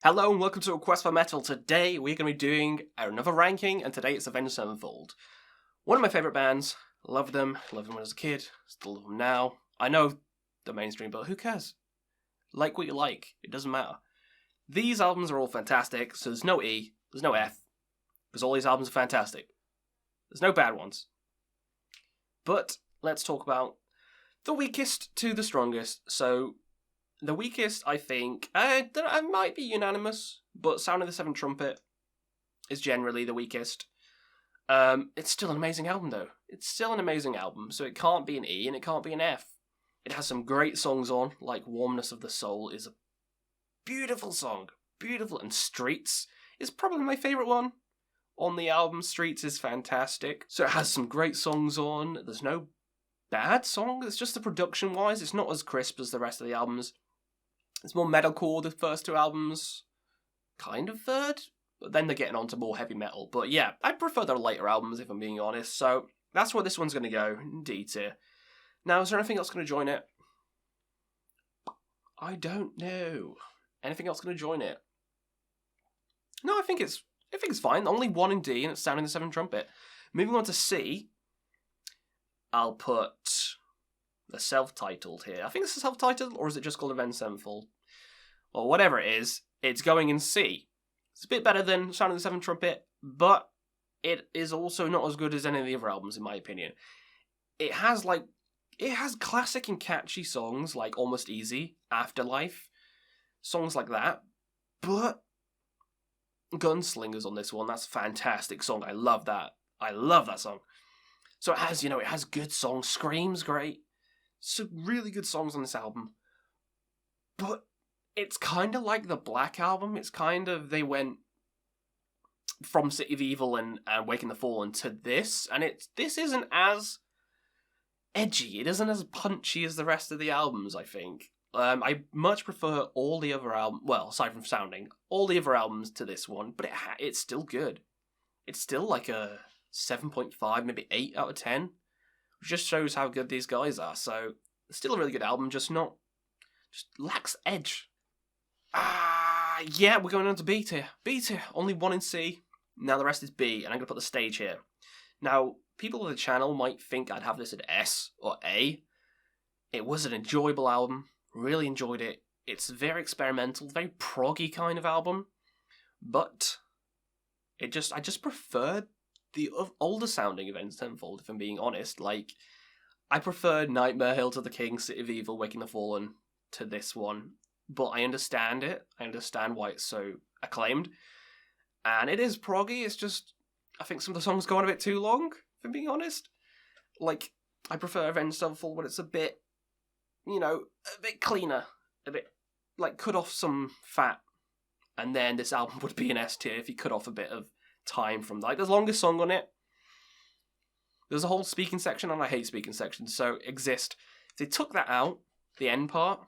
Hello and welcome to A Quest for Metal. Today we're going to be doing another ranking, and today it's Avenged Sevenfold. One of my favourite bands. Loved them when I was a kid. Still love them now. I know the mainstream, but who cares? Like what you like. It doesn't matter. These albums are all fantastic, so there's no E, there's no F, because all these albums are fantastic. There's no bad ones. But let's talk about the weakest to the strongest. So the weakest, I think, I might be unanimous, but Sound of the Seventh Trumpet is generally the weakest. It's still an amazing album, though. It's still an amazing album, so it can't be an E and it can't be an F. It has some great songs on, like Warmness of the Soul is a beautiful song. Beautiful. And Streets is probably my favourite one on the album. Streets is fantastic. So it has some great songs on. There's no bad song. It's just the production-wise, it's not as crisp as the rest of the albums. It's more metalcore, the first two albums. Kind of third. But then they're getting on to more heavy metal. But yeah, I prefer their later albums, if I'm being honest. So that's where this one's going to go, in D tier. Now, is there anything else going to join it? I don't know. Anything else going to join it? No, I think it's fine. Only one in D, and it's Sound in the Seventh Trumpet. Moving on to C, I'll put the self-titled here. I think it's self-titled, or is it just called Avenged Sevenfold? Or whatever it is, it's going in C. It's a bit better than Sound of the Seventh Trumpet, but it is also not as good as any of the other albums, in my opinion. It has classic and catchy songs, like Almost Easy, Afterlife, songs like that, but Gunslinger's on this one. That's a fantastic song. I love that. I love that song. So it has good songs. Scream's great. Some really good songs on this album. But it's kind of like the Black Album. It's kind of, they went from City of Evil and Waking the Fallen to this, and this isn't as edgy. It isn't as punchy as the rest of the albums, I think. I much prefer all the other albums, well, aside from Sounding, all the other albums to this one, but it's still good. It's still like a 7.5, maybe 8 out of 10, which just shows how good these guys are. So, it's still a really good album, just lacks edge. Yeah, we're going on to B tier. B tier, only one in C, now the rest is B, and I'm going to put the stage here. Now, people on the channel might think I'd have this at S or A. It was an enjoyable album, really enjoyed it. It's very experimental, very proggy kind of album, but I just preferred the older sounding Avenged Sevenfold, if I'm being honest. Like, I prefer Nightmare, Hail to the King, City of Evil, Waking the Fallen to this one. But I understand it. I understand why it's so acclaimed. And it is proggy. It's just, I think some of the songs go on a bit too long, if I'm being honest. Like, I prefer Avenged Sevenfold when it's a bit cleaner. A bit, like, cut off some fat. And then this album would be an S tier if you cut off a bit of time from, like, there's the longest song on it. There's a whole speaking section, and I hate speaking sections, so Exist. If they took that out, the end part,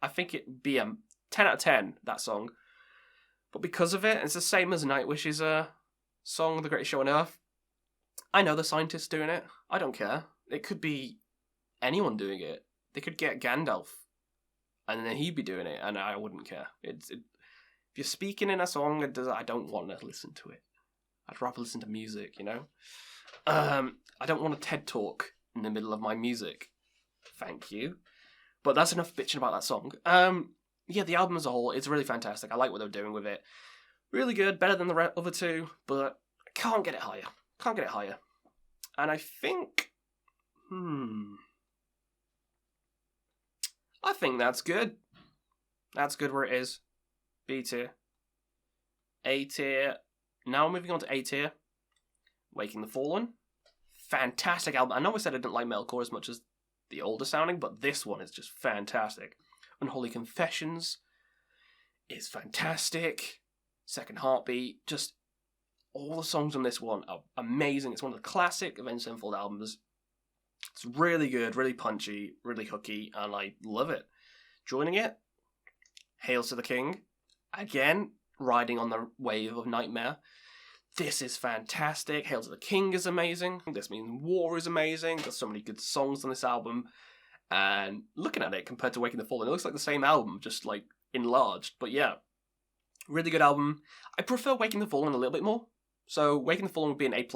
I think it'd be a 10 out of 10, that song. But because of it, it's the same as Nightwish's song, The Greatest Show on Earth. I know the scientists doing it. I don't care. It could be anyone doing it. They could get Gandalf, and then he'd be doing it, and I wouldn't care. If you're speaking in a song, I don't want to listen to it. I'd rather listen to music, I don't want a TED Talk in the middle of my music. Thank you. But that's enough bitching about that song. Yeah, the album as a whole, it's really fantastic. I like what they're doing with it. Really good, better than the other two, but can't get it higher. And I think, I think that's good. That's good where it is. B tier. A tier. Now moving on to A tier. Waking the Fallen. Fantastic album. I know I said I didn't like metalcore as much as the older sounding, but this one is just fantastic. Unholy Confessions is fantastic. Second Heartbeat. Just all the songs on this one are amazing. It's one of the classic Avenged Sevenfold albums. It's really good, really punchy, really hooky, and I love it. Joining it, Hails to the King. Again, riding on the wave of Nightmare. This is fantastic. Hail to the King is amazing. This Means War is amazing. There's so many good songs on this album. And looking at it compared to Waking the Fallen, it looks like the same album, just like enlarged. But yeah, Really good album. I prefer Waking the Fallen a little bit more. So Waking the Fallen would be an A+.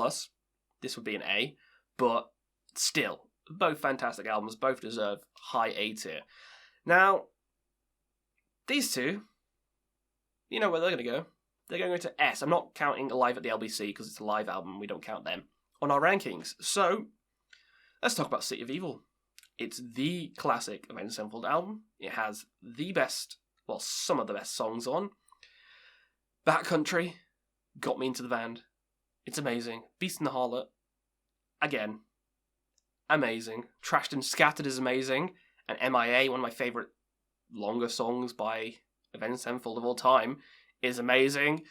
This would be an A. But still, both fantastic albums. Both deserve high A tier. Now, these two, you know where they're going to go. They're going to go to S. I'm not counting Alive at the LBC because it's a live album. We don't count them on our rankings. So, let's talk about City of Evil. It's the classic Avenged Sevenfold album. It has the best, well, some of the best songs on. Backcountry got me into the band. It's amazing. Beast and the Harlot, again, amazing. Trashed and Scattered is amazing. And MIA, one of my favourite longer songs by Avenged Sevenfold of all time, is amazing.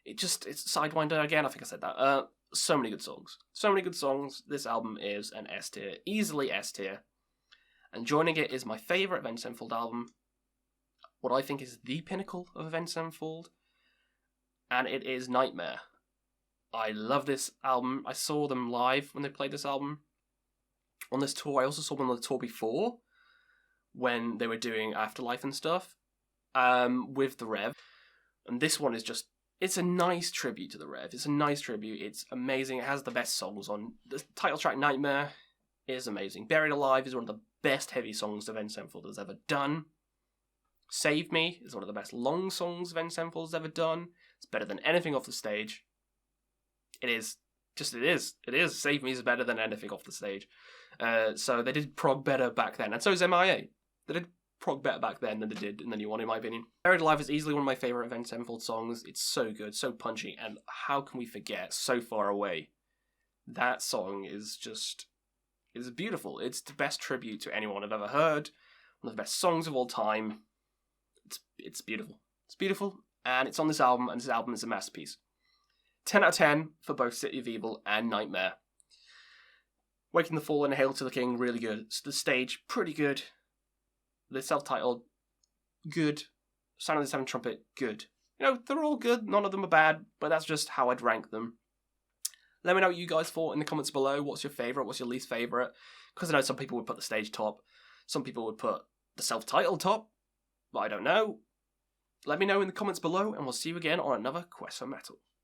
It's Sidewinder again, I think I said that. So many good songs. So many good songs. This album is an S tier. Easily S tier. And joining it is my favourite Avenged Sevenfold album. What I think is the pinnacle of Avenged Sevenfold. And it is Nightmare. I love this album. I saw them live when they played this album on this tour. I also saw them on the tour before when they were doing Afterlife and stuff with the Rev. And this one is just, it's a nice tribute to the Rev. It's a nice tribute. It's amazing. It has the best songs on. The title track, Nightmare, is amazing. Buried Alive is one of the best heavy songs Avenged Sevenfold has ever done. Save Me is one of the best long songs Avenged Sevenfold has ever done. It's better than anything off the stage. It is. Save Me is better than anything off the stage. So they did prog better back then. And so is MIA. They did prog better back then than they did in the new one, in my opinion. Buried Alive is easily one of my favourite Avenged Sevenfold songs. It's so good, so punchy, and how can we forget So Far Away? That song is beautiful. It's the best tribute to anyone I've ever heard. One of the best songs of all time. It's beautiful. It's beautiful, and it's on this album, and this album is a masterpiece. 10 out of 10 for both City of Evil and Nightmare. Waking the Fallen and Hail to the King, really good. The stage, pretty good. The self-titled, good. Sound of the Seventh Trumpet, good. You know, they're all good. None of them are bad, but that's just how I'd rank them. Let me know what you guys thought in the comments below. What's your favourite? What's your least favourite? Because I know some people would put the stage top. Some people would put the self-titled top. But I don't know. Let me know in the comments below, and we'll see you again on another Quest for Metal.